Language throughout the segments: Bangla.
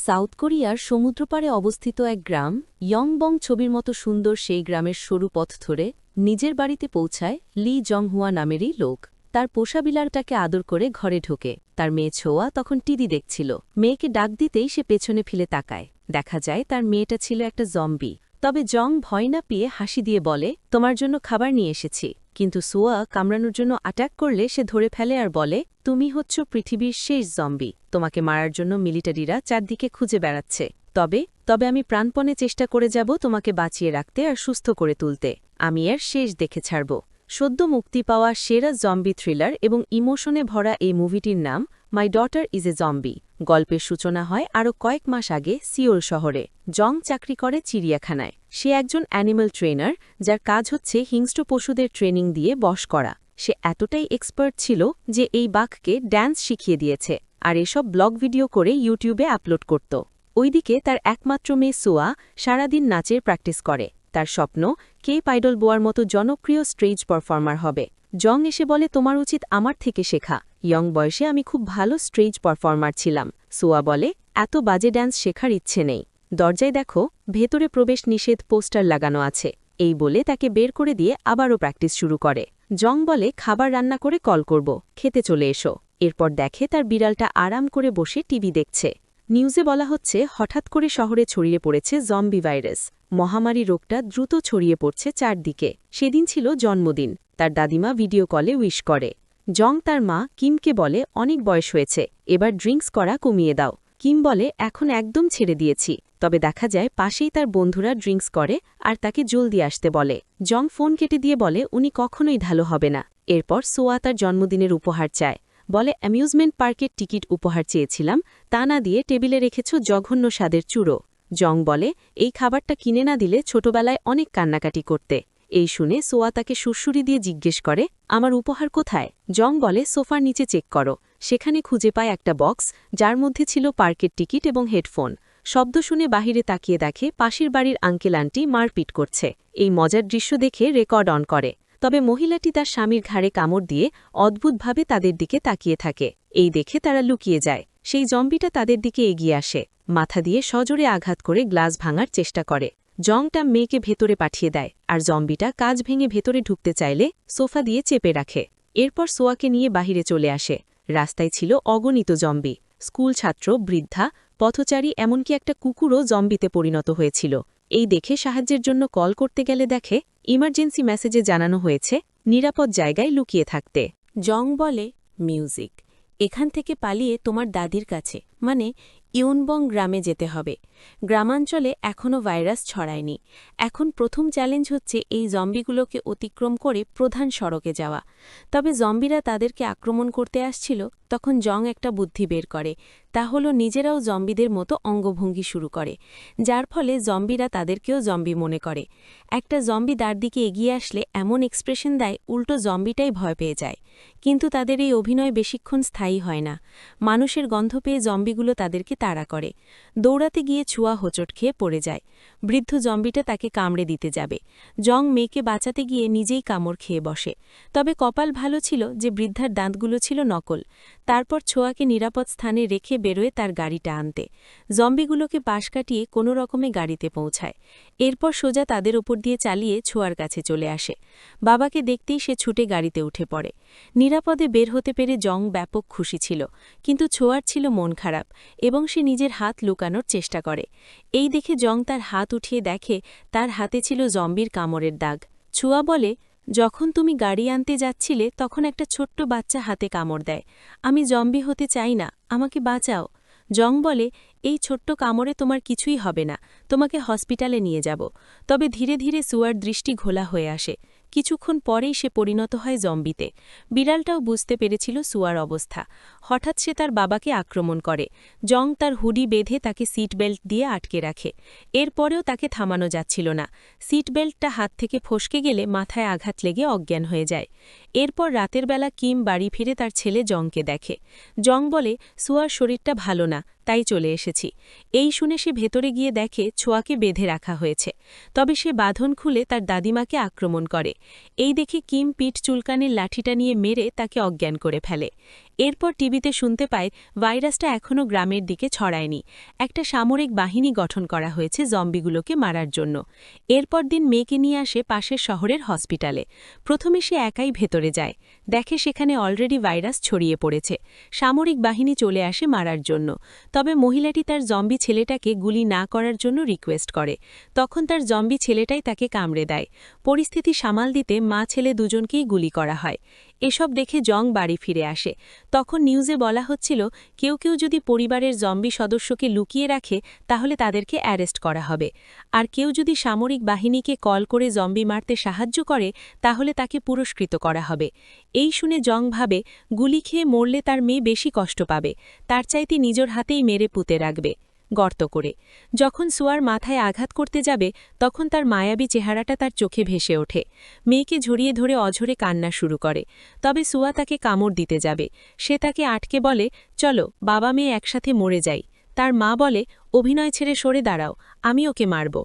সাউথ কোরিয়ার সমুদ্রপাড়ে অবস্থিত এক গ্রাম ইয়ংবং ছবির মতো সুন্দর সেই গ্রামের সরু পথ ধরে নিজের বাড়িতে পৌঁছায় লি জংহুয়া নামেরই লোক। তার পোষা বিলারটাকে আদর করে ঘরে ঢোকে। তার মেয়ে ছোয়া তখন টিভি দেখছিল। মেয়েকে ডাক দিতেই সে পেছনে ফিরে তাকায়। দেখা যায় তার মেয়েটা ছিল একটা জম্বি। তবে জং ভয় না পেয়ে হাসি দিয়ে বলে, তোমার জন্য খাবার নিয়ে এসেছি। কিন্তু সোয়া কামড়ানোর জন্য অ্যাটাক করলে সে ধরে ফেলে আর বলে, তুমি হচ্ছ পৃথিবীর শেষ জম্বি। তোমাকে মারার জন্য মিলিটারিরা চারদিকে খুঁজে বেড়াচ্ছে। তবে আমি প্রাণপণে চেষ্টা করে যাব তোমাকে বাঁচিয়ে রাখতে আর সুস্থ করে তুলতে। আমি এর শেষ দেখে ছাড়ব। সদ্য মুক্তি পাওয়া সেরা জম্বি থ্রিলার এবং ইমোশনে ভরা এই মুভিটির নাম my daughter is a zombie. গল্পের সূচনা হয় আরও কয়েক মাস আগে সিওল শহরে। জং চাকরি করে চিড়িয়াখানায়। সে একজন অ্যানিম্যাল ট্রেনার, যার কাজ হচ্ছে হিংস্র পশুদের ট্রেনিং দিয়ে বশ করা। সে এতটাই এক্সপার্ট ছিল যে এই বাঘকে ড্যান্স শিখিয়ে দিয়েছে আর এসব ব্লগ ভিডিও করে ইউটিউবে আপলোড করত। ওইদিকে তার একমাত্র মেয়ে সোয়া সারাদিন নাচের প্র্যাকটিস করে। তার স্বপ্ন কেপ আইডল বোয়ার মতো জনপ্রিয় স্টেজ পারফর্মার হবে। জং এসে বলে, তোমার উচিত আমার থেকে শেখা। ইয়ং বয়সে আমি খুব ভালো স্টেজ পারফর্মার ছিলাম। সোয়া বলে, এত বাজে ড্যান্স শেখার ইচ্ছে নেই। দরজায় দেখো, ভেতরে প্রবেশ নিষেধ পোস্টার লাগানো আছে। এই বলে তাকে বের করে দিয়ে আবারও প্র্যাকটিস শুরু করে। জং বলে, খাবার রান্না করে কল করব, খেতে চলে এসো। এরপর দেখে তার বিড়ালটা আরাম করে বসে টিভি দেখছে। নিউজে বলা হচ্ছে হঠাৎ করে শহরে ছড়িয়ে পড়েছে জম্বি ভাইরাস। মহামারী রোগটা দ্রুত ছড়িয়ে পড়ছে চারদিকে। সেদিন ছিল জন্মদিন। তার দাদিমা ভিডিও কলে উইশ করে। জং তার মা কিমকে বলে, অনেক বয়স হয়েছে, এবার ড্রিঙ্কস করা কমিয়ে দাও। কিম বলে, এখন একদম ছেড়ে দিয়েছি। তবে দেখা যায় পাশেই তার বন্ধুরা ড্রিঙ্কস করে আর তাকে জলদি আসতে বলে। জং ফোন কেটে দিয়ে বলে, উনি কখনোই ভালো হবে না। এরপর সোয়া তার জন্মদিনের উপহার চায়। বলে, অ্যামিউজমেন্ট পার্কের টিকিট উপহার চেয়েছিলাম, তা না দিয়ে টেবিলে রেখেছ জঘন্য স্বাদের চূড়ো। জং বলে, এই খাবারটা কিনে না দিলে ছোটবেলায় অনেক কান্নাকাটি করতে। এই শুনে সোয়া তাকে সুরসুরি দিয়ে জিজ্ঞেস করে, আমার উপহার কোথায়? জং বলে, সোফার নিচে চেক করো। সেখানে খুঁজে পায় একটা বক্স, যার মধ্যে ছিল পার্কের টিকিট এবং হেডফোন। শব্দ শুনে বাহিরে তাকিয়ে দেখে পাশের বাড়ির আঙ্কেল আন্টি মারপিট করছে। এই মজার দৃশ্য দেখে রেকর্ড অন করে। তবে মহিলাটি তার স্বামীর ঘাড়ে কামড় দিয়ে অদ্ভুতভাবে তাদের দিকে তাকিয়ে থাকে। এই দেখে তারা লুকিয়ে যায়। সেই জম্বিটা তাদের দিকে এগিয়ে আসে। মাথা দিয়ে সজোরে আঘাত করে গ্লাস ভাঙার চেষ্টা করে। জংটা মেয়েকে ভেতরে পাঠিয়ে দেয় আর জম্বিটা কাজ ভেঙে ভেতরে ঢুকতে চাইলে সোফা দিয়ে চেপে রাখে। এরপর সোয়াকে নিয়ে বাহিরে চলে আসে। রাস্তায় ছিল অগণিত জম্বি। স্কুল ছাত্র, বৃদ্ধা, পথচারী, এমনকি একটা কুকুরও জম্বিতে পরিণত হয়েছিল। এই দেখে সাহায্যের জন্য কল করতে গেলে দেখে ইমার্জেন্সি মেসেজে জানানো হয়েছে নিরাপদ জায়গায় লুকিয়ে থাকতে। জং বলে, মিউজিক। এখান থেকে পালিয়ে তোমার দাদির কাছে, মানে ইউনবং গ্রামে যেতে হবে। গ্রামাঞ্চলে এখনও ভাইরাস ছড়ায়নি। এখন প্রথম চ্যালেঞ্জ হচ্ছে এই জম্বিগুলোকে অতিক্রম করে প্রধান সড়কে যাওয়া। তবে জম্বিরা তাদেরকে আক্রমণ করতে আসছিল তখন জং একটা বুদ্ধি বের করে। তা হলো নিজেরাও জম্বিদের মতো অঙ্গভঙ্গি শুরু করে, যার ফলে জম্বিরা তাদেরকেও জম্বি মনে করে। একটা জম্বি তার দিকে এগিয়ে আসলে এমন এক্সপ্রেশন দেয় উল্টো জম্বিটাই ভয় পেয়ে যায়। কিন্তু তাদের এই অভিনয় বেশিক্ষণ স্থায়ী হয় না। মানুষের গন্ধ পেয়ে জম্বিগুলো তাদেরকে তাড়া করে। দৌড়াতে গিয়ে ছুয়া হোঁচট খেয়ে পড়ে যায়। বৃদ্ধ জম্বিটা তাকে কামড়ে দিতে যাবে। জং মেয়েকে বাঁচাতে গিয়ে নিজেই কামড় খেয়ে বসে। তবে কপাল ভালো ছিল যে বৃদ্ধার দাঁতগুলো ছিল নকল। তারপর ছোয়াকে নিরাপদ স্থানে রেখে বেরোয় তার গাড়িটা আনতে। জম্বিগুলোকে পাশ কাটিয়ে কোনো রকমে গাড়িতে পৌঁছায়। এরপর সোজা তাদের ওপর দিয়ে চালিয়ে ছোয়ার কাছে চলে আসে। বাবাকে দেখতেই সে ছুটে গাড়িতে উঠে পড়ে। নিরাপদে বের হতে পেরে জং ব্যাপক খুশি ছিল, কিন্তু ছোয়ার ছিল মন খারাপ এবং সে নিজের হাত লুকানোর চেষ্টা করে। এই দেখে জং তার হাত উঠিয়ে দেখে তার হাতে ছিল জম্বির কামড়ের দাগ। ছোয়া বলে, যখন তুমি গাড়ি আনতে যাচ্ছিলে তখন একটা ছোট্ট বাচ্চা হাতে কামড় দেয়। আমি জম্বি হতে চাই না, আমাকে বাঁচাও। জং বলে, এই ছোট্ট কামড়ে তোমার কিছুই হবে না, তোমাকে হসপিটালে নিয়ে যাব। তবে ধীরে ধীরে সুয়ার দৃষ্টি ঘোলা হয়ে আসে। কিছুক্ষণ পরেই সে পরিণত হয় জম্বিতে। বিড়ালটাও বুঝতে পেরেছিল সুয়ার অবস্থা। হঠাৎ সে তার বাবাকে আক্রমণ করে। জং তার হুডি বেঁধে তাকে সিট বেল্ট দিয়ে আটকে রাখে। এরপরেও তাকে থামানো যাচ্ছিল না। সিট বেল্টটা হাত থেকে ফসকে গেলে মাথায় আঘাত লেগে অজ্ঞান হয়ে যায়। এরপর রাতের বেলা কিম বাড়ি ফিরে তার ছেলে জংকে দেখে। জং বলে, সুয়ার শরীরটা ভালো না, তাই চলে এসেছি। এই শুনে সে ভেতরে গিয়ে দেখে ছোয়াকে বেঁধে রাখা হয়েছে। তবে সে বাঁধন খুলে তার দাদিমাকে আক্রমণ করে। এই দেখে কিম পিঠ চুলকানির লাঠিটা নিয়ে মেরে তাকে অজ্ঞান করে ফেলে। এরপর টিভিতে শুনতে পায় ভাইরাসটা এখনও গ্রামের দিকে ছড়ায়নি। একটা সামরিক বাহিনী গঠন করা হয়েছে জম্বিগুলোকে মারার জন্য। এরপর দিন মেয়েকে নিয়ে আসে পাশের শহরের হসপিটালে। প্রথমে সে একাই ভেতরে যায়, দেখে সেখানে অলরেডি ভাইরাস ছড়িয়ে পড়েছে। সামরিক বাহিনী চলে আসে মারার জন্য। তবে মহিলাটি তার জম্বি ছেলেটাকে গুলি না করার জন্য রিকোয়েস্ট করে। তখন তার জম্বি ছেলেটাই তাকে কামড়ে দেয়। পরিস্থিতি সামাল দিতে মা ছেলে দুজনকেই গুলি করা হয়। এসব দেখে জং বাড়ি ফিরে আসে। তখন নিউজে বলা হচ্ছিল কেউ কেউ যদি পরিবারের জম্বি সদস্যকে লুকিয়ে রাখে তাহলে তাদেরকে অ্যারেস্ট করা হবে, আর কেউ যদি সামরিক বাহিনীকে কল করে জম্বি মারতে সাহায্য করে তাহলে তাকে পুরস্কৃত করা হবে। এই শুনে জং ভাবে গুলি খেয়ে মরলে তার মেয়ে বেশি কষ্ট পাবে, তার চাইতে নিজের হাতেই মেরে পুঁতে রাখবে গর্ত করে। যখন সুয়ার মাথায় আঘাত করতে যাবে তখন তার মায়াবী চেহারাটা তার চোখে ভেসে ওঠে। মেয়েকে ঝরিয়ে ধরে অঝরে কান্না শুরু করে। তবে সুয়া তাকে কামড় দিতে যাবে। সে তাকে আটকে বলে, চলো বাবা মেয়ে একসাথে মরে যাই। তার মা বলে, অভিনয় ছেড়ে সরে দাঁড়াও, আমি ওকে মারব।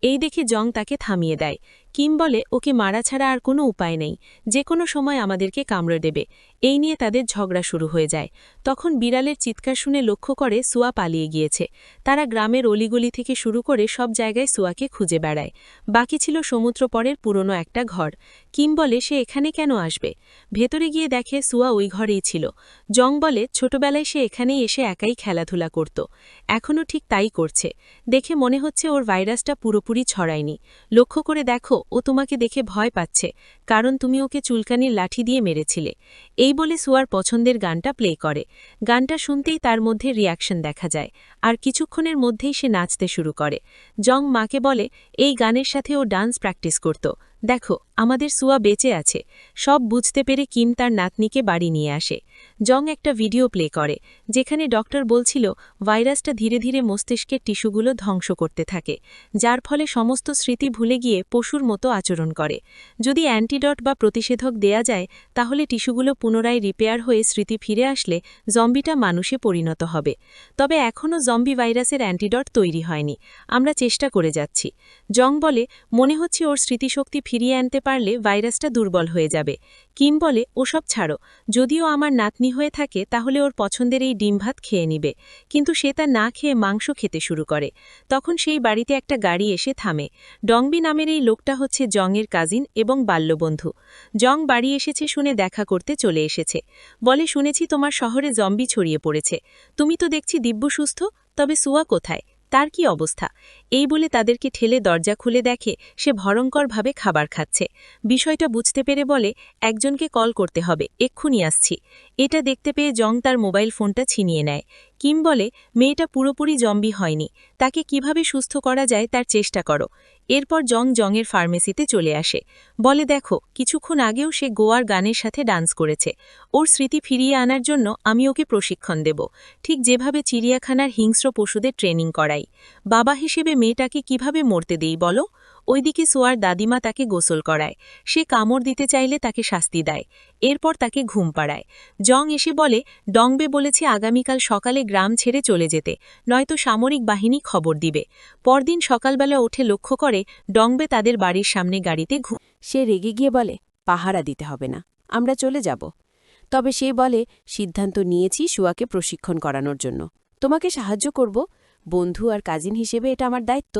এই দেখে জং তাকে থামিয়ে দেয়। কিম বলে, ওকে মারা ছাড়া আর কোনো উপায় নেই, যে কোনো সময় আমাদেরকে কামড়ে দেবে। এই নিয়ে তাদের ঝগড়া শুরু হয়ে যায়। তখন বিড়ালের চিৎকার শুনে লক্ষ্য করে সুয়া পালিয়ে গিয়েছে। তারা গ্রামের অলিগলি থেকে শুরু করে সব জায়গায় সুয়াকে খুঁজে বেড়ায়। বাকি ছিল সমুদ্রপরের পুরনো একটা ঘর। কিম বলে, সে এখানে কেন আসবে? ভেতরে গিয়ে দেখে সুয়া ওই ঘরেই ছিল। জং বলে, ছোটবেলায় সে এখানেই এসে একাই খেলাধুলা করত, এখনও ঠিক তাই করছে। দেখে মনে হচ্ছে ওর ভাইরাসটা পুরোপুরি ছড়ায়নি। লক্ষ্য করে দেখো, ও তোমাকে দেখে ভয় পাচ্ছে, কারণ তুমি ওকে চুলকানির লাঠি দিয়ে মেরেছিলে। এই বলে সুয়ার পছন্দের গানটা প্লে করে। গানটা শুনতেই তার মধ্যে রিয়াকশন দেখা যায়, আর কিছুক্ষণের মধ্যেই সে নাচতে শুরু করে। জং মাকে বলে, এই গানের সাথে ও ডান্স প্র্যাকটিস করত, দেখো আমাদের সুয়া বেঁচে আছে। সব বুঝতে পেরে কিম তার নাতনিকে বাড়ি নিয়ে আসে। জং একটা ভিডিও প্লে করে, যেখানে ডক্টর বলছিল ভাইরাসটা ধীরে ধীরে মস্তিষ্কের টিস্যুগুলো ধ্বংস করতে থাকে, যার ফলে সমস্ত স্মৃতি ভুলে গিয়ে পশুর মতো আচরণ করে। যদি অ্যান্টিডট বা প্রতিষেধক দেয়া যায় তাহলে টিস্যুগুলো পুনরায় রিপেয়ার হয়ে স্মৃতি ফিরে আসলে জম্বিটা মানুষে পরিণত হবে। তবে এখনও জম্বি ভাইরাসের অ্যান্টিডট তৈরি হয়নি, আমরা চেষ্টা করে যাচ্ছি। জং বলে, মনে হচ্ছে ওর স্মৃতিশক্তি ফিরিয়ে আনতে পারলে ভাইরাসটা দুর্বল হয়ে যাবে। কিম বলে, ওসব ছাড়ো, যদিও আমার নাতনি হয়ে থাকে তাহলে ওর পছন্দের এই ডিম ভাত খেয়ে নিবে। কিন্তু সে তা না খেয়ে মাংস খেতে শুরু করে। তখন সেই বাড়িতে একটা গাড়ি এসে থামে। ডংবি নামের এই লোকটা হচ্ছে জংয়ের কাজিন এবং বাল্যবন্ধু। জং বাড়ি এসেছে শুনে দেখা করতে চলে এসেছে। বলে, শুনেছি তোমার শহরে জম্বি ছড়িয়ে পড়েছে, তুমি তো দেখছি দিব্য সুস্থ, তবে সুয়া কোথায়, তার কি অবস্থা? এই বলে তাদেরকে ঠেলে দরজা খুলে দেখে সে ভয়ঙ্করভাবে খাবার খাচ্ছে। বিষয়টা বুঝতে পেরে বলে, একজনকে কল করতে হবে, এক্ষুনি আসছি। এটা দেখতে পেয়ে জং তার মোবাইল ফোনটা ছিনিয়ে নেয়। কিম বলে, মেয়েটা পুরোপুরি জম্বি হয়নি, তাকে কিভাবে সুস্থ করা যায় তার চেষ্টা করো। এরপর জংয়ের ফার্মেসিতে চলে আসে। বলে, দেখো কিছুক্ষণ আগেও সে গোয়ার গানের সাথে ডান্স করেছে। ওর স্মৃতি ফিরিয়ে আনার জন্য আমি ওকে প্রশিক্ষণ দেব, ঠিক যেভাবে চিড়িয়াখানার হিংস্র পশুদের ট্রেনিং করাই। বাবা হিসেবে মেয়েটাকে কিভাবে মরতে দেই বলো? ওইদিকে সোয়ার দাদিমা তাকে গোসল করায়। সে কামড় দিতে চাইলে তাকে শাস্তি দেয়। এরপর তাকে ঘুম পাড়ায়। জং এসে বলে, ডংবে বলেছে আগামীকাল সকালে গ্রাম ছেড়ে চলে যেতে, নয়তো সামরিক বাহিনী খবর দিবে। পরদিন সকালবেলা উঠে লক্ষ্য করে ডংবে তাদের বাড়ির সামনে গাড়িতে সে রেগে গিয়ে বলে, পাহারা দিতে হবে না, আমরা চলে যাব। তবে সে বলে, সিদ্ধান্ত নিয়েছি সুয়াকে প্রশিক্ষণ করানোর জন্য, তোমাকে সাহায্য করব, বন্ধু আর কাজিন হিসেবে এটা আমার দায়িত্ব।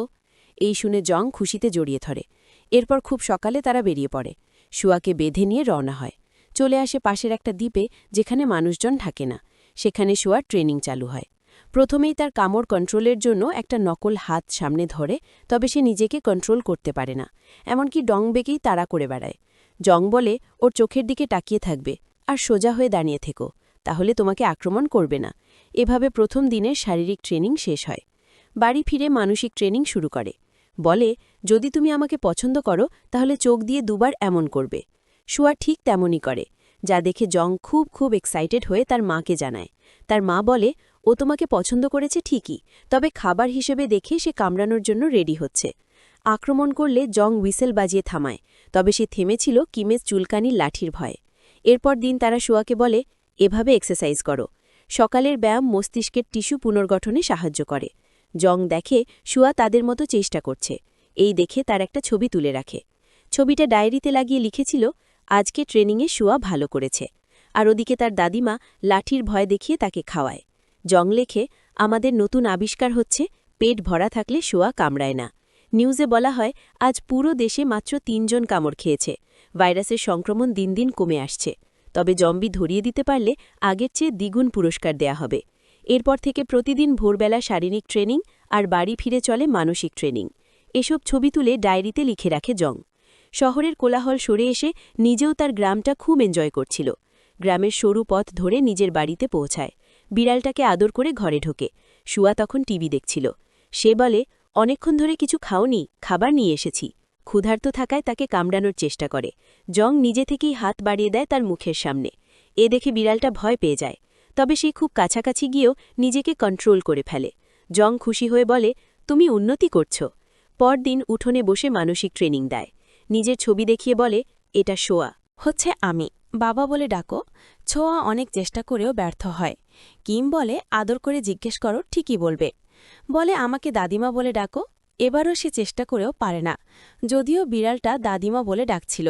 এই শুনে জং খুশিতে জড়িয়ে ধরে। এরপর খুব সকালে তারা বেরিয়ে পড়ে। সুয়াকে বেঁধে নিয়ে রওনা হয়। চলে আসে পাশের একটা দ্বীপে, যেখানে মানুষজন থাকে না। সেখানে সুয়ার ট্রেনিং চালু হয়। প্রথমেই তার কামড় কন্ট্রোলের জন্য একটা নকল হাত সামনে ধরে, তবে সে নিজেকে কন্ট্রোল করতে পারে না, এমনকি ডংবেকেই তাড়া করে বেড়ায়। জং বলে, ওর চোখের দিকে তাকিয়ে থাকবে আর সোজা হয়ে দাঁড়িয়ে থেকো, তাহলে তোমাকে আক্রমণ করবে না। এভাবে প্রথম দিনের শারীরিক ট্রেনিং শেষ হয়। বাড়ি ফিরে মানসিক ট্রেনিং শুরু করে। বলে, যদি তুমি আমাকে পছন্দ করো তাহলে চোখ দিয়ে দুবার এমন করবে। সুয়া ঠিক তেমনই করে, যা দেখে জং খুব এক্সাইটেড হয়ে তার মাকে জানায়। তার মা বলে, ও তোমাকে পছন্দ করেছে ঠিকই, তবে খাবার হিসেবে দেখে সে কামড়ানোর জন্য রেডি হচ্ছে। আক্রমণ করলে জং হুইসেল বাজিয়ে থামায়, তবে সে থেমেছিল কিমের চুলকানির লাঠির ভয়ে। এরপর দিন তারা সুয়াকে বলে, এভাবে এক্সারসাইজ করো। সকালের ব্যায়াম মস্তিষ্কের টিস্যু পুনর্গঠনে সাহায্য করে। জং দেখে সুয়া তাদের মতো চেষ্টা করছে। এই দেখে তার একটা ছবি তুলে রাখে। ছবিটা ডায়েরিতে লাগিয়ে লিখেছিল, আজকে ট্রেনিংয়ে সুয়া ভালো করেছে। আর ওদিকে তার দাদিমা লাঠির ভয় দেখিয়ে তাকে খাওয়ায়। জং লেখে, আমাদের নতুন আবিষ্কার হচ্ছে পেট ভরা থাকলে শোয়া কামড়ায় না। নিউজে বলা হয় আজ পুরো দেশে মাত্র ৩ জন কামড় খেয়েছে। ভাইরাসের সংক্রমণ দিন দিন কমে আসছে। তবে জম্বি ধরিয়ে দিতে পারলে আগের চেয়ে দ্বিগুণ পুরস্কার দেয়া হবে। এরপর থেকে প্রতিদিন ভোরবেলা শারীরিক ট্রেনিং আর বাড়ি ফিরে চলে মানসিক ট্রেনিং। এসব ছবি তুলে ডায়েরিতে লিখে রাখে জং। শহরের কোলাহল সরে এসে নিজেও তার গ্রামটা খুব এনজয় করছিল। গ্রামের সরু পথ ধরে নিজের বাড়িতে পৌঁছায়। বিড়ালটাকে আদর করে ঘরে ঢোকে। শুয়া তখন টিভি দেখছিল। সে বলে, অনেকক্ষণ ধরে কিছু খাওনি, খাবার নিয়ে এসেছি। ক্ষুধার্ত থাকায় তাকে কামড়ানোর চেষ্টা করে। জং নিজে থেকেই হাত বাড়িয়ে দেয় তার মুখের সামনে। এ দেখে বিড়ালটা ভয় পেয়ে যায়। তবে সে খুব কাছাকাছি গিয়েও নিজেকে কন্ট্রোল করে ফেলে। জং খুশি হয়ে বলে, তুমি উন্নতি করছ। পরদিন উঠোনে বসে মানসিক ট্রেনিং দেয়। নিজের ছবি দেখিয়ে বলে, এটা শোয়া হচ্ছে আমি, বাবা বলে ডাকো। ছোঁয়া অনেক চেষ্টা করেও ব্যর্থ হয়। কিম বলে, আদর করে জিজ্ঞেস করো, ঠিকই বলবে। বলে, আমাকে দাদিমা বলে ডাকো। এবারও সে চেষ্টা করেও পারে না, যদিও বিড়ালটা দাদিমা বলে ডাকছিল।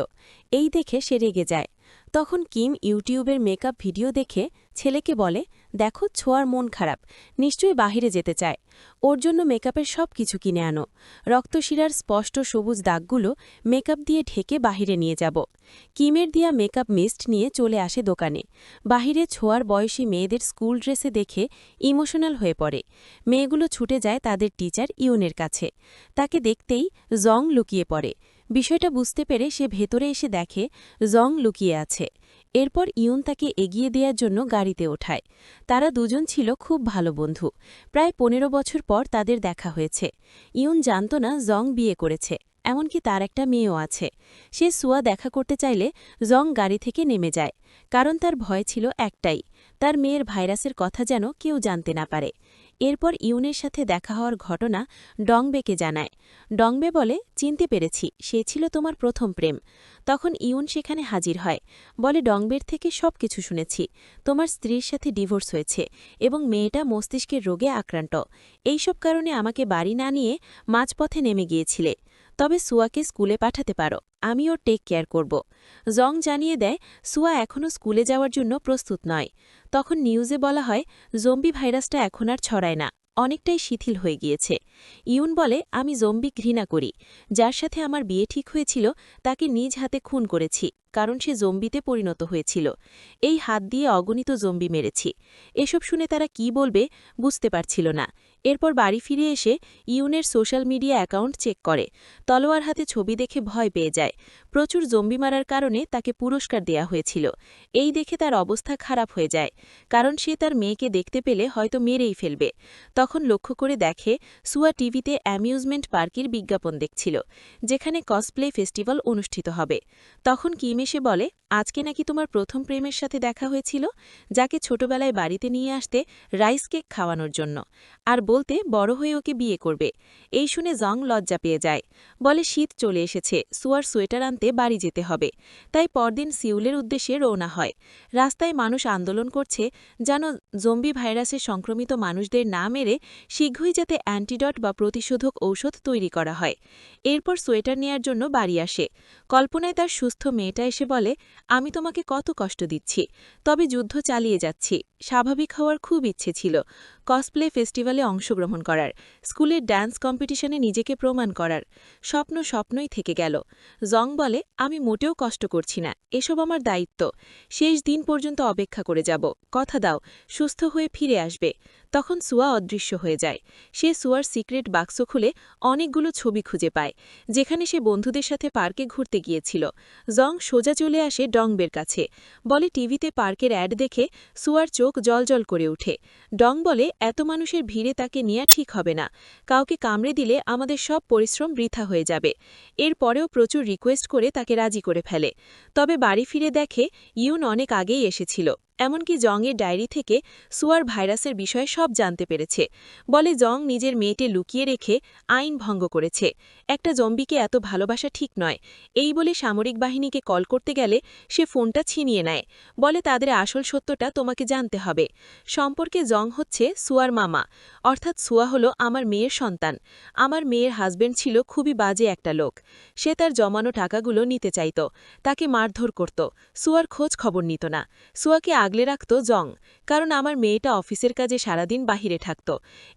এই দেখে সে রেগে যায়। তখন কিম ইউটিউবের মেকআপ ভিডিও দেখে ছেলেকে বলে, দেখো ছোঁয়ার মন খারাপ, নিশ্চয়ই বাহিরে যেতে চায়। ওর জন্য মেকআপের সব কিছু কিনে আনো। রক্তশিরার স্পষ্ট সবুজ দাগগুলো মেকআপ দিয়ে ঢেকে বাহিরে নিয়ে যাব। কিমের দিয়া মেকআপ মিস্ট নিয়ে চলে আসে দোকানে। বাহিরে ছোঁয়ার বয়সী মেয়েদের স্কুল ড্রেসে দেখে ইমোশনাল হয়ে পড়ে। মেয়েগুলো ছুটে যায় তাদের টিচার ইউনের কাছে। তাকে দেখতেই জং লুকিয়ে পড়ে। বিষয়টা বুঝতে পেরে সে ভেতরে এসে দেখে জং লুকিয়ে আছে। এরপর ইউন তাকে এগিয়ে দেওয়ার জন্য গাড়িতে ওঠায়। তারা দুজন ছিল খুব ভালো বন্ধু। প্রায় ১৫ বছর পর তাদের দেখা হয়েছে। ইউন জানত না জং বিয়ে করেছে, এমনকি তার একটা মেয়েও আছে। সে সুয়া দেখা করতে চাইলে জং গাড়ি থেকে নেমে যায়, কারণ তার ভয় ছিল একটাই, তার মেয়ের ভাইরাসের কথা যেন কেউ জানতে না পারে। এরপর ইউনের সাথে দেখা হওয়ার ঘটনা ডংবেকে জানায়। ডংবে বলে, চিনতে পেরেছি, সে ছিল তোমার প্রথম প্রেম। তখন ইউন সেখানে হাজির হয়, বলে, ডংবের থেকে সব কিছু শুনেছি। তোমার স্ত্রীর সাথে ডিভোর্স হয়েছে এবং মেয়েটা মস্তিষ্কের রোগে আক্রান্ত। এইসব কারণে আমাকে বাড়ি না নিয়ে মাঝপথে নেমে গিয়েছিলে। তবে সুয়াকে স্কুলে পাঠাতে পারো, আমি ওর টেক কেয়ার করব। জং জানিয়ে দেয় সুয়া এখনও স্কুলে যাওয়ার জন্য প্রস্তুত নয়। তখন নিউজে বলা হয় জম্বি ভাইরাসটা এখন আর ছড়ায় না, অনেকটাই শিথিল হয়ে গিয়েছে। ইউন বলে, আমি জম্বি ঘৃণা করি। যার সাথে আমার বিয়ে ঠিক হয়েছিল তাকে নিজ হাতে খুন করেছি, কারণ সে জম্বিতে পরিণত হয়েছিল। এই হাত দিয়ে অগণিত জম্বি মেরেছি। এসব শুনে তারা কি বলবে বুঝতে পারছিল না। এরপর বাড়ি ফিরে এসে ইউনের সোশ্যাল মিডিয়া অ্যাকাউন্ট চেক করে। তলোয়ার হাতে ছবি দেখে ভয় পেয়ে যায়। প্রচুর জম্বি মারার কারণে তাকে পুরস্কার দেয়া হয়েছিল। এই দেখে তার অবস্থা খারাপ হয়ে যায়, কারণ সে তার মেয়েকে দেখতে পেলে হয়তো মেরেই ফেলবে। তখন লক্ষ্য করে দেখে সুয়া টিভিতে অ্যামিউজমেন্ট পার্কের বিজ্ঞাপন দেখছিল, যেখানে কসপ্লে ফেস্টিভ্যাল অনুষ্ঠিত হবে। তখন কিম এসে বলে, আজকে নাকি তোমার প্রথম প্রেমের সাথে দেখা হয়েছিল, যাকে ছোটবেলায় বাড়িতে নিয়ে আসতে রাইস কেক খাওয়ানোর জন্য, আর বলতে বড় হয়ে ওকে বিয়ে করবে। এই শুনে জং লজ্জা পেয়ে যায়। বলে, শীত চলে এসেছে, সুয়ার সোয়েটার আনতে বাড়ি যেতে হবে। তাই পরদিন সিউলের উদ্দেশ্যে রওনা হয়। রাস্তায় মানুষ আন্দোলন করছে যেন জম্বি ভাইরাসে সংক্রমিত মানুষদের না মেরে শীঘ্রই যাতে অ্যান্টিডট বা প্রতিশোধক ঔষধ তৈরি করা হয়। এরপর সোয়েটার নেয়ার জন্য বাড়ি আসে। কল্পনায় তার সুস্থ মেয়েটা এসে বলে, আমি তোমাকে কত কষ্ট দিচ্ছি, তবে যুদ্ধ চালিয়ে যাচ্ছি। স্বাভাবিক হওয়ার খুব ইচ্ছে ছিল, কসপ্লে ফেস্টিভ্যালে অংশগ্রহণ করার, স্কুলের ড্যান্স কম্পিটিশনে নিজেকে প্রমাণ করার। স্বপ্ন স্বপ্নই থেকে গেল। জং বলে, আমি মোটেও কষ্ট করছি না, এসব আমার দায়িত্ব। শেষ দিন পর্যন্ত অপেক্ষা করে যাব, কথা দাও সুস্থ হয়ে ফিরে আসবে। তখন সুয়া অদৃশ্য হয়ে যায়। সে সুয়ার সিক্রেট বাক্স খুলে অনেকগুলো ছবি খুঁজে পায়, যেখানে সে বন্ধুদের সাথে পার্কে ঘুরতে গিয়েছিল। জং সোজা চলে আসে ডংবের কাছে, বলে, টিভিতে পার্কের অ্যাড দেখে সুয়ার চোখ জলজল করে ওঠে। ডং বলে, এত মানুষের ভিড়ে তাকে নেয়া ঠিক হবে না, কাউকে কামড়ে দিলে আমাদের সব পরিশ্রম বৃথা হয়ে যাবে। এরপরেও প্রচুর রিকোয়েস্ট করে তাকে রাজি করে ফেলে। তবে বাড়ি ফিরে দেখে ইউন অনেক আগেই এসেছিল। এমনকি জংয়ের ডায়েরি থেকে সুয়ার ভাইরাসের বিষয়ে সব জানতে পেরেছে। বলে জং নিজের মেয়েকে লুকিয়ে রেখে আইন ভঙ্গ করেছে। একটা জম্বিকে এত ভালোবাসা ঠিক নয়। এই বলে সামরিক বাহিনীকে কল করতে গেলে সে ফোনটা ছিনিয়ে নেয়। বলে তাদের আসল সত্যটা তোমাকে জানতে হবে। সম্পর্কে জং হচ্ছে সুয়ার মামা, অর্থাৎ সুয়া হলো আমার মেয়ের সন্তান। আমার মেয়ের হাজবেন্ড ছিল খুবই বাজে একটা লোক। সে তার জমানো টাকাগুলো নিতে চাইত, তাকে মারধর করত, সুয়ার খোঁজ খবর নিত না। সুয়াকে আগলে রাখত জং, কারণ আমার মেয়েটা অফিসের কাজে সারাদিন বাহিরে থাকত।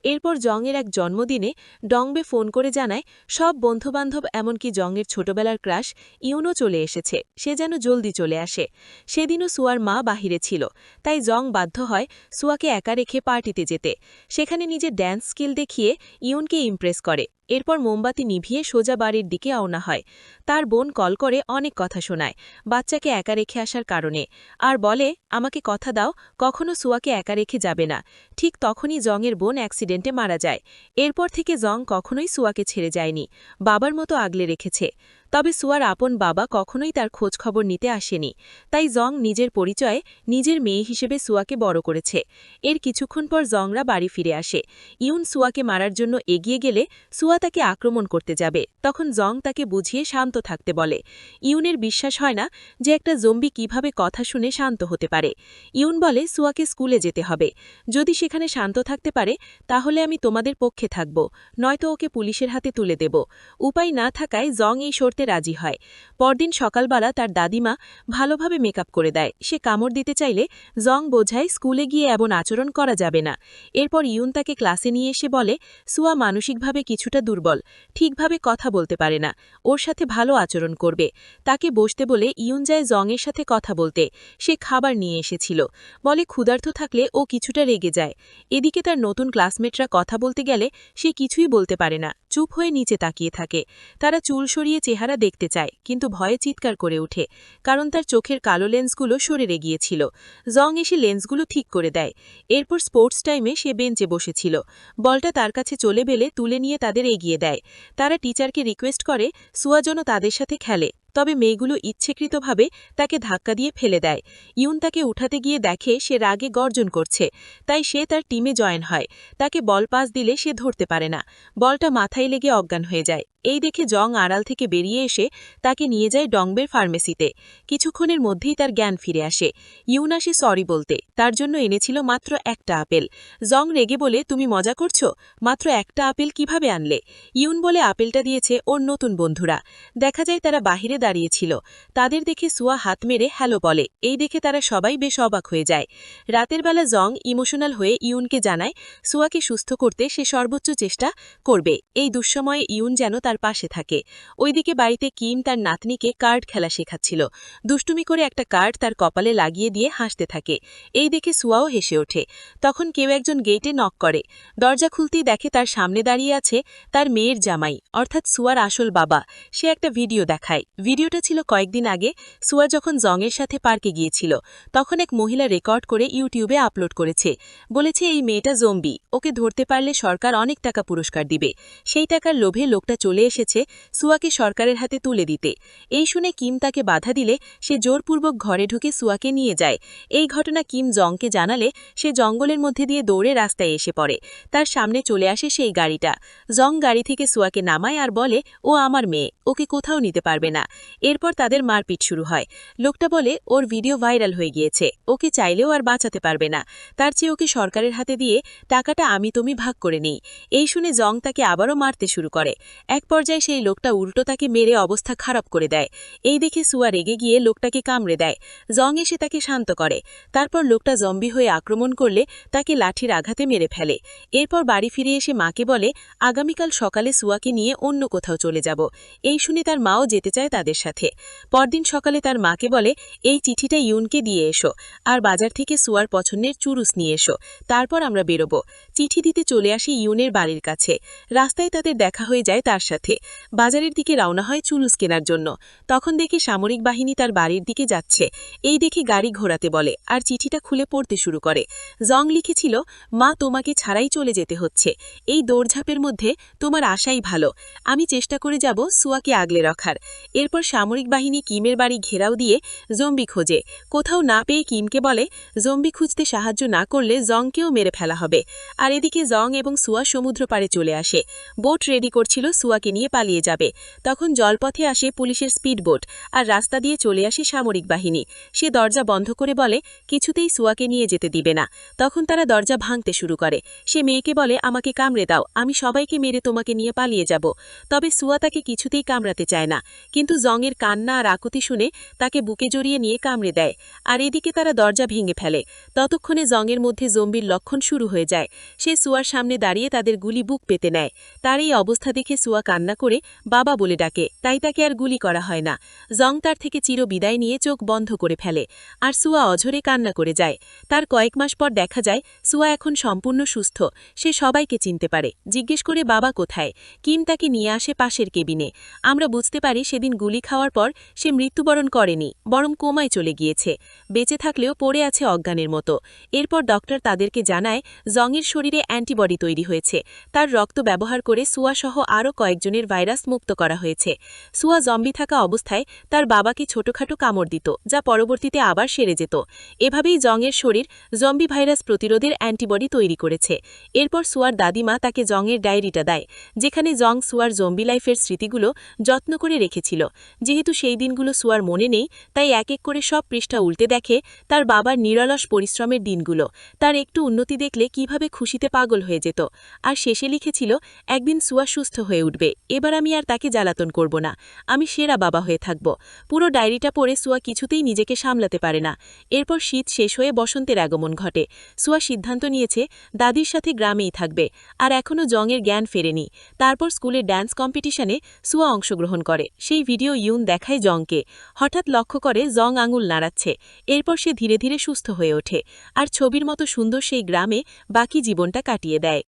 এরপর জংয়ের এক জন্মদিনে ডংবে ফোন করে জানায় সব বন্ধুবান্ধব এমনকি জংয়ের ছোটবেলার ক্রাশ ইউনও চলে এসেছে, সে যেন জলদি চলে আসে। সেদিনও সুয়ার মা বাহিরে ছিল, তাই জং বাধ্য হয় সুয়াকে একা রেখে পার্টিতে যেতে। সেখানে নিজের ড্যান্স স্কিল দেখিয়ে ইউনকে ইমপ্রেস করে। এরপর মোমবাতি নিভিয়ে সোজা বাড়ির দিকে রওনা হয়। তার বোন কল করে অনেক কথা শোনায় বাচ্চাকে একা রেখে আসার কারণে, আর বলে আমাকে কথা দাও কখনো সুয়াকে একা রেখে যাবে না। ঠিক তখনই জংয়ের বোন অ্যাক্সিডেন্টে মারা যায়। এরপর থেকে জং কখনোই সুয়াকে ছেড়ে যায়নি, বাবার মতো আগলে রেখেছে। তবে সুয়ার আপন বাবা কখনোই তার খোঁজ খবর নিতে আসেনি, তাই জং নিজের পরিচয়ে নিজের মেয়ে হিসেবে সুয়াকে বড় করেছে। এর কিছুক্ষণ পর জংরা বাড়ি ফিরে আসে। ইউন সুয়াকে মারার জন্য এগিয়ে গেলে সুয়া তাকে আক্রমণ করতে যাবে, তখন জং তাকে বুঝিয়ে শান্ত থাকতে বলে। ইউনের বিশ্বাস হয় না যে একটা জম্বি কিভাবে কথা শুনে শান্ত হতে পারে। ইউন বলে সুয়াকে স্কুলে যেতে হবে, যদি সেখানে শান্ত থাকতে পারে তাহলে আমি তোমাদের পক্ষে থাকব, নয়তো ওকে পুলিশের হাতে তুলে দেব। উপায় না থাকায় জং এই শর্তে রাজি হয়। পরদিন সকালবেলা তার দাদিমা ভালোভাবে মেকআপ করে দেয়। সে কামড় দিতে চাইলে জং বোঝায় স্কুলে গিয়ে এমন আচরণ করা যাবে না। এরপর ইউন তাকে ক্লাসে নিয়ে এসে বলে সুয়া মানসিকভাবে কিছুটা দুর্বল, ঠিকভাবে কথা বলতে পারে না, ওর সাথে ভালো আচরণ করবে। তাকে বসতে বলে ইউন যায় জংয়ের সাথে কথা বলতে। সে খাবার নিয়ে এসেছিল, বলে ক্ষুধার্ত থাকলে ও কিছুটা রেগে যায়। এদিকে তার নতুন ক্লাসমেটরা কথা বলতে গেলে সে কিছুই বলতে পারে না, চুপ হয়ে নিচে তাকিয়ে থাকে। তারা চুল সরিয়ে চেহারা দেখতে চায়, কিন্তু ভয়ে চিৎকার করে ওঠে, কারণ তার চোখের কালো লেন্সগুলো সরে গিয়েছিল। জং এসে লেন্সগুলো ঠিক করে দেয়। এরপর স্পোর্টস টাইমে সে বেঞ্চে বসেছিল, বলটা তার কাছে চলে বেলে তুলে নিয়ে তাদের এগিয়ে দেয়। তারা টিচারকে রিকোয়েস্ট করে সুয়া যেন তাদের সাথে খেলে, তবে মেয়েগুলো ইচ্ছেকৃতভাবে তাকে ধাক্কা দিয়ে ফেলে দেয়। ইউন তাকে উঠাতে গিয়ে দেখে সে রাগে গর্জন করছে, তাই সে তার টিমে জয়েন হয়। তাকে বল পাস দিলে সে ধরতে পারে না, বলটা মাথায় লেগে অজ্ঞান হয়ে যায়। এই দেখে জং আড়াল থেকে বেরিয়ে এসে তাকে নিয়ে যায় ডংবের ফার্মেসিতে। কিছুক্ষণের মধ্যেই তার জ্ঞান ফিরে আসে। ইউন আসে সরি বলতে, তার জন্য এনেছিল মাত্র একটা আপেল। জং রেগে বলে তুমি মজা করছো, মাত্র একটা আপেল কিভাবে আনলে? ইউন বলে আপেলটা দিয়েছে ওর নতুন বন্ধুরা। দেখা যায় তারা বাহিরে দাঁড়িয়েছিল। তাদের দেখে সুয়া হাত মেরে হ্যালো বলে, এই দেখে তারা সবাই বেশ অবাক হয়ে যায়। রাতের বেলা জং ইমোশনাল হয়ে ইউনকে জানায় সুয়াকে সুস্থ করতে সে সর্বোচ্চ চেষ্টা করবে। এই দুঃসময়ে ইউন যেন তার পাশে থাকে। ওইদিকে বাড়িতে কিম তার নাতনিকে কার্ড খেলা শেখাচ্ছিল। দুষ্টুমি করে একটা কার্ড তার কপালে লাগিয়ে দিয়ে হাসতে থাকে। এই দেখে সুয়াও হেসে ওঠে। তখন কেউ একজন গেটে নক করে। দরজা খুলতেই দেখে তার সামনে দাঁড়িয়ে আছে তার মেয়ের জামাই, অর্থাৎ সুয়ার আসল বাবা। সে একটা ভিডিও দেখায়। ভিডিওটা ছিল কয়েকদিন আগে সুয়া যখন জংয়ের সাথে পার্কে গিয়েছিল, তখন এক মহিলা রেকর্ড করে ইউটিউবে আপলোড করেছে। বলেছে এই মেয়েটা জম্বি, ওকে ধরতে পারলে সরকার অনেক টাকা পুরস্কার দিবে। সেই টাকার লোভে লোকটা চলে এসেছে সুয়াকে সরকারের হাতে তুলে দিতে। এই শুনে কিম তাকে বাধা দিলে সে জোরপূর্বক ঘরে ঢুকে সুয়াকে নিয়ে যায়। এই ঘটনা কিম জংকে জানালে সে জঙ্গলের মধ্যে দিয়ে দৌড়ে রাস্তায় এসে পড়ে। তার সামনে চলে আসে সেই গাড়িটা। জং গাড়ি থেকে সুয়াকে নামায় আর বলে ও আমার মেয়ে, ওকে কোথাও নিতে পারবে না। এরপর তাদের মারপিট শুরু হয়। লোকটা বলে ওর ভিডিও ভাইরাল হয়ে গিয়েছে, ওকে চাইলেও আর বাঁচাতে পারবে না, তার চেয়ে ওকে সরকারের হাতে দিয়ে টাকাটা আমি তুমি ভাগ করে নিই। এই শুনে জং তাকে আবারও মারতে শুরু করে। এক পর্যায়ে সেই লোকটা উল্টো তাকে মেরে অবস্থা খারাপ করে দেয়। এই দেখে সুয়া রেগে গিয়ে লোকটাকে কামড়ে দেয়। জং এসে তাকে শান্ত করে। তারপর লোকটা জম্বি হয়ে আক্রমণ করলে তাকে লাঠির আঘাতে মেরে ফেলে। এরপর বাড়ি ফিরে এসে মাকে বলে আগামীকাল সকালে সুয়াকে নিয়ে অন্য কোথাও চলে যাব। এই শুনে তার মাও যেতে চায় তাদের সাথে। পরদিন সকালে তার মাকে বলে এই চিঠিটা ইউনকে দিয়ে এসো, আর বাজার থেকে সুয়ার পছন্দের চুরুস নিয়ে এসো, তারপর আমরা বেরোবো। চিঠি দিতে চলে আসি ইউনের বাড়ির কাছে। রাস্তায় তাদের দেখা হয়ে যায় তার সাথে। সাথে বাজারের দিকে রওনা হয় চুলুস কেনার জন্য। তখন দেখে সামরিক বাহিনী তার বাড়ির দিকে যাচ্ছে। এই দেখে গাড়ি ঘোরাতে বলে আর চিঠিটা খুলে পড়তে শুরু করে। জং লিখেছিল, মা তোমাকে ছাড়াই চলে যেতে হচ্ছে। এই দৌড়ঝাঁপের মধ্যে তোমার আশাই ভালো। আমি চেষ্টা করে যাব সুয়াকে আগলে রাখার। এরপর সামরিক বাহিনী কিমের বাড়ি ঘেরাও দিয়ে জম্বি খোঁজে। কোথাও না পেয়ে কিমকে বলে, জম্বি খুঁজতে সাহায্য না করলে জংকেও মেরে ফেলা হবে। আর এদিকে জং এবং সুয়া সমুদ্র পাড়ে চলে আসে। বোট রেডি করছিল সুয়াকে নিয়ে পালিয়ে যাবে। তখন জলপথে আসে পুলিশের স্পিড বোট আর রাস্তা দিয়ে চলে আসে সামরিক বাহিনী। সে দরজা বন্ধ করে বলে কিছুতেই সুয়াকে নিয়ে যেতে দিবে না। তখন তারা দরজা ভাঙতে শুরু করে। সে মেয়েকে বলে, আমাকে কামড়ে দাও, আমি সবাইকে মেরে তোমাকে নিয়ে পালিয়ে যাব। তবে সুয়া তাকে কিছুতেই কামড়াতে চায় না, কিন্তু জংয়ের কান্না আর আকুতি শুনে তাকে বুকে জড়িয়ে নিয়ে কামড়ে দেয়। আর এদিকে তারা দরজা ভেঙে ফেলে। ততক্ষণে জংয়ের মধ্যে জম্বির লক্ষণ শুরু হয়ে যায়। সে সুয়ার সামনে দাঁড়িয়ে তাদের গুলি বুক পেতে নেয়। তার এই অবস্থা দেখে সুয়া কান্না করে বাবা বলে ডাকে, তাই তাকে আর গুলি করা হয় না। জং তার থেকে চির বিদায় নিয়ে চোখ বন্ধ করে ফেলে। আর সুয়া অঝরে কান্না করে যায়। তার কয়েক মাস পর দেখা যায় সুয়া এখন সম্পূর্ণ সুস্থ। সে সবাইকে চিনতে পারে। জিজ্ঞেস করে বাবা কোথায়। কিম তাকে নিয়ে আসে পাশের কেবিনে। আমরা বুঝতে পারি সেদিন গুলি খাওয়ার পর সে মৃত্যুবরণ করেনি, বরং কোমায় চলে গিয়েছে। বেঁচে থাকলেও পড়ে আছে অজ্ঞানের মতো। এরপর ডক্টর তাদেরকে জানায় জংয়ের শরীরে অ্যান্টিবডি তৈরি হয়েছে। তার রক্ত ব্যবহার করে সুয়া সহ আরও কয়েকজনের ভাইরাস মুক্ত করা হয়েছে। সুয়া জম্বি থাকা অবস্থায় তার বাবাকে ছোটখাটো কামড় দিত, যা পরবর্তীতে আবার সেরে যেত। এভাবেই জংয়ের শরীর জম্বি ভাইরাস প্রতিরোধের অ্যান্টিবডি তৈরি করেছে। এরপর সুয়ার দাদিমা তাকে জংয়ের ডায়েরিটা দেয়, যেখানে জং সুয়ার জম্বি লাইফের স্মৃতিগুলো যত্ন করে রেখেছিল। যেহেতু সেই দিনগুলো সুয়ার মনে নেই, তাই এক এক করে সব পৃষ্ঠা উল্টে দেখে তার বাবার নিরলস পরিশ্রমের দিনগুলো। তার একটু উন্নতি দেখলে কিভাবে খুশিতে পাগল হয়ে যেত। আর শেষে লিখেছিল, একদিন সুয়া সুস্থ হয়ে উঠবে, এবার আমি আর তাকে জ্বালাতন করব না, আমি সেরা বাবা হয়ে থাকব। পুরো ডায়েরিটা পড়ে সুয়া কিছুতেই নিজেকে সামলাতে পারে না। এরপর শীত শেষ হয়ে বসন্তের আগমন ঘটে। সুয়া সিদ্ধান্ত নিয়েছে দাদির সাথে গ্রামেই থাকবে। আর এখনও জংয়ের জ্ঞান ফেরেনি। তারপর স্কুলের ড্যান্স কম্পিটিশনে সুয়া অংশগ্রহণ করে। সেই ভিডিও ইউন দেখায় জংকে। হঠাৎ লক্ষ্য করে জং আঙুল নাড়াচ্ছে। এরপর সে ধীরে ধীরে সুস্থ হয়ে ওঠে আর ছবির মতো সুন্দর সেই গ্রামে বাকি জীবনটা কাটিয়ে দেয়।